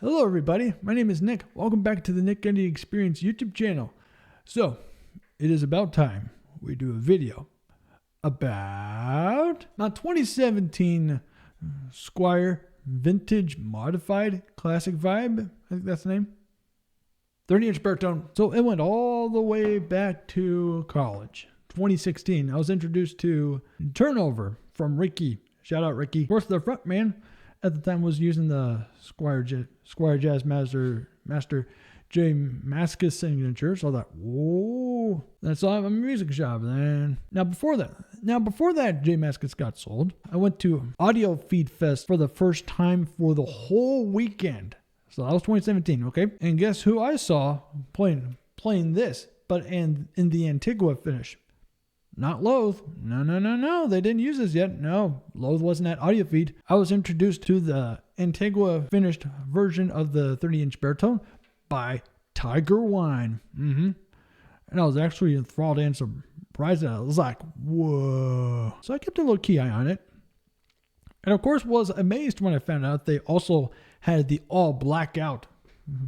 Hello everybody, my name is Nick. Welcome back to the Nick Gundy Experience YouTube channel. So, it is about time we do a video about my 2017 Squier Vintage Modified Classic Vibe. I think that's the name. 30-inch baritone. So it went all the way back to college. 2016, I was introduced to Turnover from Ricky. Shout out Ricky. Of course, the front man at the time was using the Squier Jazzmaster Jazzmaster signature. So I thought, whoa, that's all. I'm a music shop. Then before that Jazzmaster got sold, I went to Audio Feed Fest for the first time for the whole weekend. So that was 2017, okay? And guess who I saw playing this, but in the Antigua finish? Not Loathe. No. They didn't use this yet. No, Loathe wasn't at Audio Feed. I was introduced to the Antigua finished version of the 30-inch baritone by Tiger Wine. And I was actually enthralled and surprised. I was like, whoa. So I kept a little key eye on it. And of course was amazed when I found out they also had the all blackout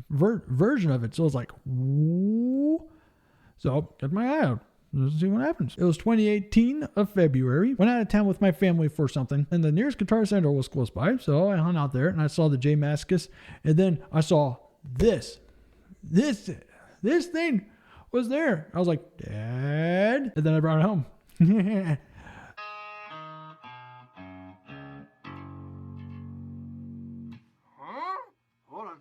version of it. So I was like, whoa. So got my eye out. Let's see what happens. It was 2018 of February. Went out of town with my family for something, and the nearest Guitar Center was close by, so I hung out there and I saw the Jazzmaster, and then I saw this thing was there. I was like, Dad, and then I brought it home. Hold on.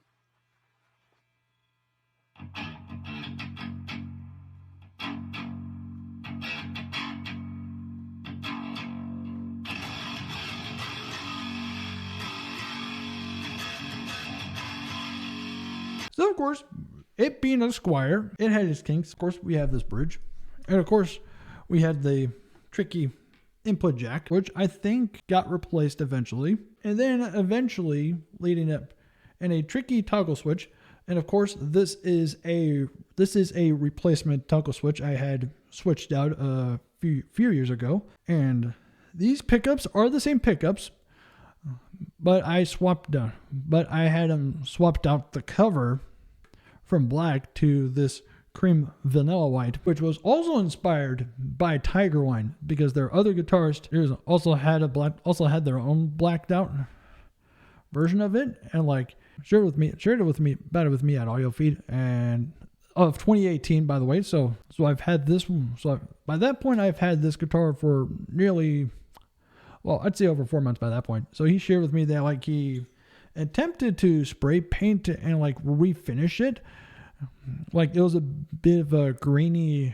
So of course, it being a Squier, it had its kinks. Of course, we have this bridge, and of course, we had the tricky input jack, which I think got replaced eventually, and then eventually leading up, and a tricky toggle switch. And of course, this is a replacement toggle switch I had switched out a few years ago, and these pickups are the same pickups, but I had them swapped out the cover from black to this cream vanilla white, which was also inspired by Tiger Wine, because their other guitarists also had their own blacked out version of it, and like shared it with me at Audio Feed and of 2018, by the way. So I've had this one. So by that point, I've had this guitar for nearly, well, I'd say over 4 months by that point. So he shared with me that like he attempted to spray paint and like refinish it. Like it was a bit of a greenish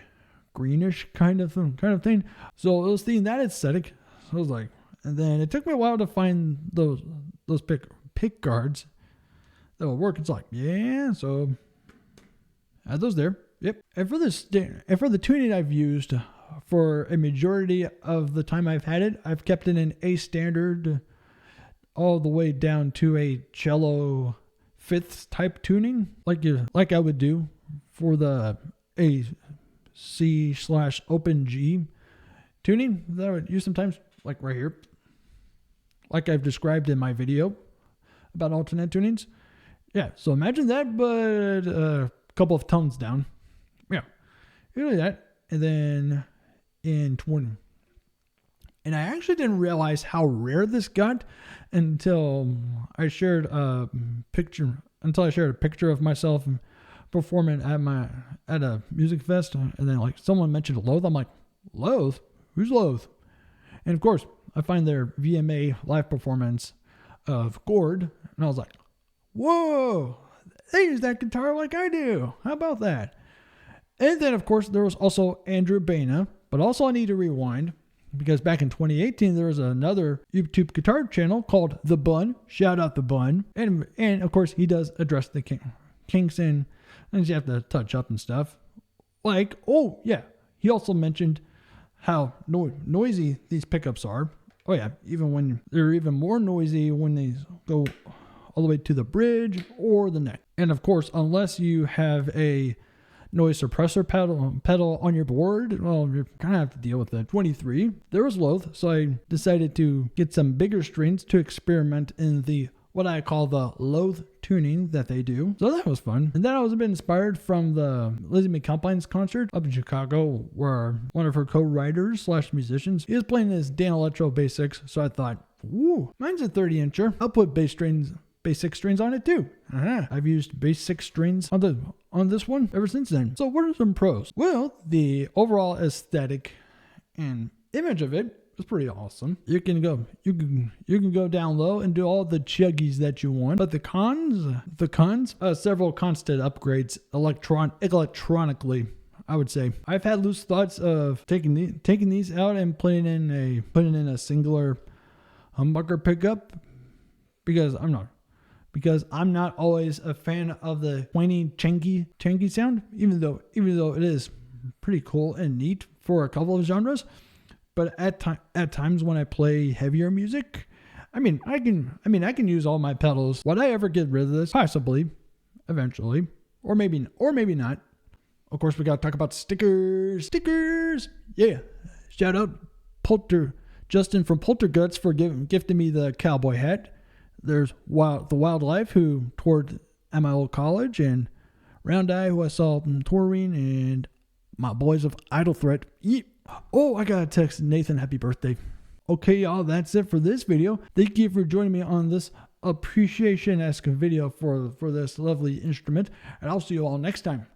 kind of thing. So it was thinking that aesthetic. So I was like, and then it took me a while to find those pick guards that will work. It's like, yeah, so I had those there. Yep. And for the tuning I've used for a majority of the time I've had it, I've kept it in A standard all the way down to a cello fifths type tuning, like I would do for the A C/open G tuning that I would use sometimes, like right here, like I've described in my video about alternate tunings. Yeah, so imagine that, but a couple of tones down. Yeah, really that. And then in 20, and I actually didn't realize how rare this got until I shared a picture of myself performing at a music fest, and then like someone mentioned Loathe. I'm like, Loathe? Who's Loathe? And of course, I find their VMA live performance of Gord, and I was like, whoa, they use that guitar like I do. How about that? And then, of course, there was also Andrew Baina, but also I need to rewind, because back in 2018, there was another YouTube guitar channel called The Bun. Shout out The Bun. And of course, he does address the kinks and things you have to touch up and stuff. Like, oh, yeah. He also mentioned how noisy these pickups are. Oh, yeah. Even when they're even more noisy when they go all the way to the bridge or the neck. And of course, unless you have a noise suppressor pedal on your board, well, you're gonna have to deal with that. 23, there was Loathe, so I decided to get some bigger strings to experiment in the what I call the loath tuning that they do. So that was fun. And then I was a bit inspired from the Lizzie McAlpine's concert up in Chicago, where one of her co-writers / musicians is playing this Dan Electro bass 6. So I thought, woo, mine's a 30-incher. I'll put bass 6 strings on it too. I've used bass 6 strings on this one ever since then. So what are some pros? Well, the overall aesthetic and image of it is pretty awesome. You can go down low and do all the chuggies that you want. But the cons, several constant upgrades electronically, I would say. I've had loose thoughts of taking these out and putting in a singular humbucker pickup because I'm not always a fan of the whiny changy sound, even though it is pretty cool and neat for a couple of genres. But at times when I play heavier music, I can use all my pedals. Would I ever get rid of this? Possibly, eventually, or maybe not. Of course, we gotta talk about stickers. Yeah, shout out Justin from Polterguts for gifting me the cowboy hat. There's the Wildlife, who toured at my old college, and Round Eye, who I saw touring, and my boys of Idle Threat. Oh, I gotta text Nathan happy birthday. Okay, y'all, that's it for this video. Thank you for joining me on this appreciation-esque video for this lovely instrument, and I'll see you all next time.